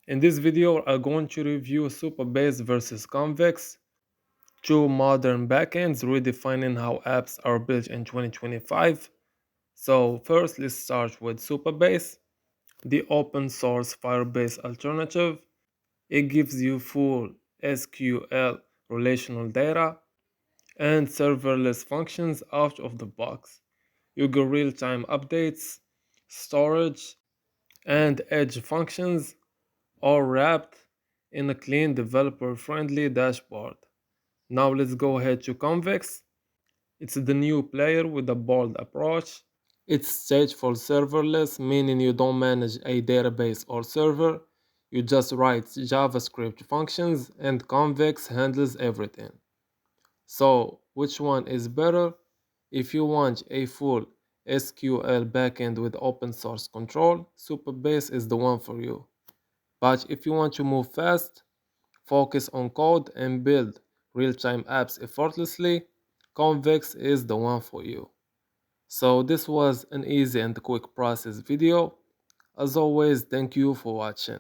In this video, I'm going to review Supabase vs Convex, two modern backends redefining how apps are built in 2025. So first, let's start with Supabase, the open source Firebase alternative. It gives you full SQL relational data and serverless functions out of the box. You get real-time updates, storage, and edge functions all wrapped in a clean developer-friendly dashboard. Now let's go ahead to Convex. It's the new player with a bold approach. It's stateful serverless, meaning you don't manage a database or server. You just write JavaScript functions and Convex handles everything. So, which one is better? If you want a full SQL backend with open source control, Supabase is the one for you. But if you want to move fast, focus on code, and build real-time apps effortlessly, Convex is the one for you. So this was an easy and quick process video. As always, thank you for watching.